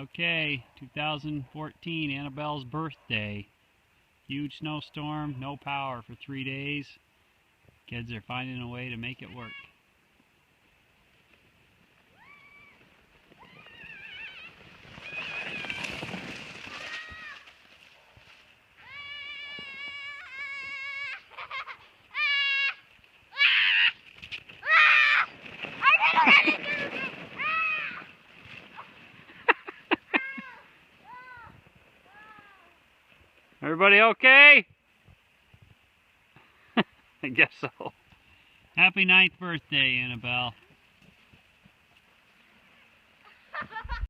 Okay, 2014, Annabelle's birthday. Huge snowstorm, no power for 3 days. Kids are finding a way to make it work. Everybody okay? I guess so. Happy 9th birthday, Annabelle.